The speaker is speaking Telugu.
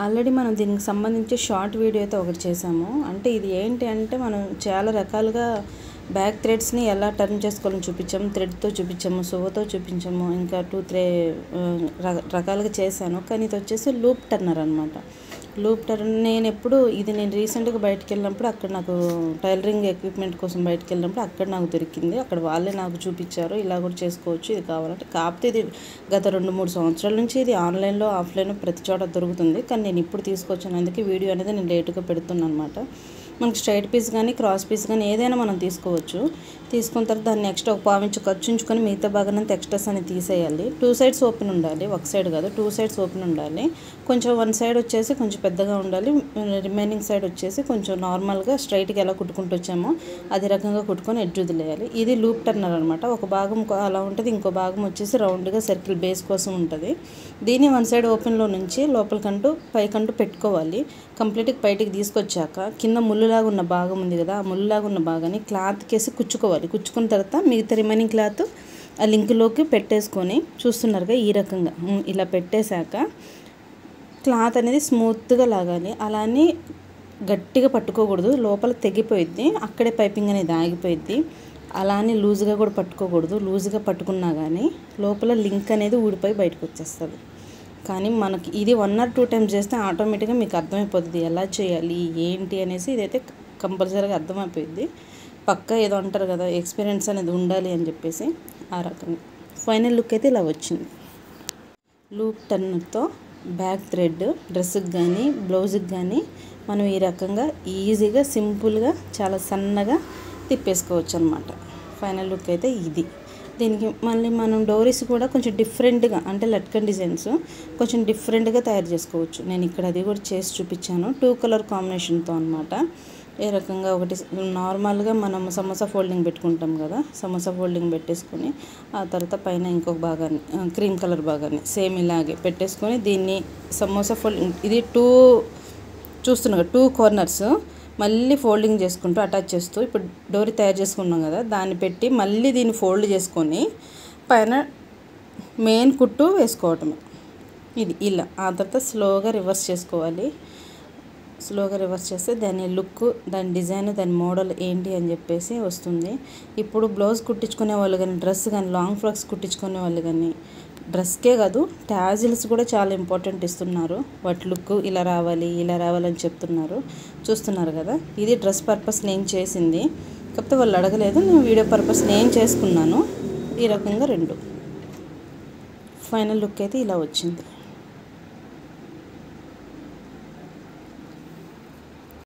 ఆల్రెడీ మనం దీనికి సంబంధించి షార్ట్ వీడియో అయితే ఒకటి చేసాము. అంటే ఇది ఏంటి అంటే మనం చాలా రకాలుగా బ్యాక్ థ్రెడ్స్ని ఎలా టర్న్ చేసుకోవాలని చూపించాము, థ్రెడ్తో చూపించాము, సువ్వతో చూపించాము, ఇంకా 2-3 రకాలుగా చేశాను. కానీ ఇది వచ్చేసి లూప్ టర్నర్ అనమాట. లూప్ టర్నర్ నేను రీసెంట్గా బయటకు వెళ్ళినప్పుడు అక్కడ నాకు టైలరింగ్ ఎక్విప్మెంట్ కోసం బయటకు వెళ్ళినప్పుడు అక్కడ నాకు దొరికింది. అక్కడ వాళ్ళే నాకు చూపించారు, ఇలా కూడా చేసుకోవచ్చు, ఇది కావాలంటే. కాకపోతే ఇది గత 2-3 సంవత్సరాల నుంచి ఇది ఆన్లైన్లో ఆఫ్లైన్లో ప్రతి చోట దొరుకుతుంది. కానీ నేను ఇప్పుడు తీసుకొచ్చాను, అందుకే వీడియో అనేది నేను లేటుగా పెడుతున్నాను అనమాట. మనకి స్ట్రైట్ పీస్ కానీ క్రాస్ పీస్ కానీ ఏదైనా మనం తీసుకోవచ్చు. తీసుకున్న తర్వాత దాన్ని ఎక్స్ట్రా ఒక పావించి ఖర్చు ఉంచుకొని మిగతా భాగానంతా ఎక్స్ట్రాస్ అని తీసేయాలి. 2 సైడ్స్ ఓపెన్ ఉండాలి, ఒక సైడ్ కాదు, 2 సైడ్స్ ఓపెన్ ఉండాలి. కొంచెం 1 సైడ్ వచ్చేసి కొంచెం పెద్దగా ఉండాలి, రిమైనింగ్ సైడ్ వచ్చేసి కొంచెం నార్మల్గా స్ట్రైట్గా ఎలా కుట్టుకుంటూ వచ్చామో అదే రకంగా కుట్టుకొని ఎడ్జ్ వదిలేయాలి. ఇది లూప్ టర్నర్ అనమాట. ఒక భాగం అలా ఉంటుంది, ఇంకో భాగం వచ్చేసి రౌండ్గా సర్కిల్ బేస్ కోసం ఉంటుంది. దీన్ని 1 సైడ్ ఓపెన్లో నుంచి లోపలికంటూ పైకంటూ పెట్టుకోవాలి. కంప్లీట్గా బయటికి తీసుకొచ్చాక కింద ముళ్ళులాగా ఉన్న భాగం ఉంది కదా, ఆ ముళ్ళులాగా ఉన్న భాగాన్ని క్లాత్కేసి కుచ్చుకోవాలి. కుచ్చుకున్న తర్వాత మిగతా రిమైనింగ్ క్లాత్ ఆ లింక్లోకి పెట్టేసుకొని చూస్తున్నారుగా ఈ రకంగా ఇలా పెట్టేశాక క్లాత్ అనేది స్మూత్గా లాగాలి. అలానే గట్టిగా పట్టుకోకూడదు, లోపల తెగిపోయిద్ది, అక్కడే పైపింగ్ అనేది ఆగిపోయిద్ది. అలానే లూజ్గా కూడా పట్టుకోకూడదు, లూజ్గా పట్టుకున్నా కానీ లోపల లింక్ అనేది ఊడిపోయి బయటకు వచ్చేస్తుంది. కానీ మనకి ఇది 1 or 2 టైమ్స్ చేస్తే ఆటోమేటిక్గా మీకు అర్థమైపోతుంది ఎలా చేయాలి ఏంటి అనేసి. ఇదైతే కంపల్సరీగా అర్థమైపోయింది. పక్కా ఏదో అంటారు కదా, ఎక్స్పీరియన్స్ అనేది ఉండాలి అని చెప్పేసి ఆ రకంగా ఫైనల్ లుక్ అయితే ఇలా వచ్చింది. లూప్ టర్నర్తో బ్యాక్ థ్రెడ్ డ్రెస్కి కానీ బ్లౌజ్కి కానీ మనం ఈ రకంగా ఈజీగా సింపుల్గా చాలా సన్నగా తిప్పేసుకోవచ్చు అనమాట. ఫైనల్ లుక్ అయితే ఇది. దీనికి మళ్ళీ మనం డోరీస్ కూడా కొంచెం డిఫరెంట్గా, అంటే లట్కన్ డిజైన్స్ కొంచెం డిఫరెంట్గా తయారు చేసుకోవచ్చు. నేను ఇక్కడ అది కూడా చేసి చూపించాను 2 కలర్ కాంబినేషన్తో అనమాట. ఏ రకంగా ఒకటి నార్మల్గా మనం సమోసా ఫోల్డింగ్ పెట్టుకుంటాం కదా, సమోసా ఫోల్డింగ్ పెట్టేసుకొని ఆ తర్వాత పైన ఇంకొక భాగాన్ని క్రీమ్ కలర్ భాగాన్ని సేమ్ ఇలాగే పెట్టేసుకొని దీన్ని సమోసా ఫోల్డింగ్ ఇది 2 చూస్తున్నాం 2 కార్నర్స్ మళ్ళీ ఫోల్డింగ్ చేసుకుంటూ అటాచ్ చేస్తూ ఇప్పుడు డోరీ తయారు చేసుకున్నాం కదా, దాన్ని పెట్టి మళ్ళీ దీన్ని ఫోల్డ్ చేసుకొని పైన మెయిన్ కుట్టు వేసుకోవటమే. ఇది ఇలా ఆ తర్వాత స్లోగా రివర్స్ చేసుకోవాలి. స్లోగా రివర్స్ చేస్తే దాని లుక్, దాని డిజైన్, దాని మోడల్ ఏంటి అని చెప్పేసి వస్తుంది. ఇప్పుడు బ్లౌజ్ కుట్టించుకునే వాళ్ళు కానీ, డ్రెస్ కానీ, లాంగ్ ఫ్రాక్స్ కుట్టించుకునే వాళ్ళు కానీ, డ్రెస్కే కాదు ట్యాజిల్స్ కూడా చాలా ఇంపార్టెంట్ ఇస్తున్నారు. వాటి లుక్ ఇలా రావాలని చెప్తున్నారు. చూస్తున్నారు కదా, ఇది డ్రెస్ పర్పస్ నేను చేసింది. కాకపోతే వాళ్ళు అడగలేదు, నేను వీడియో పర్పస్ నేను చేసుకున్నాను. ఈ రకంగా 2 ఫైనల్ లుక్ అయితే ఇలా వచ్చింది.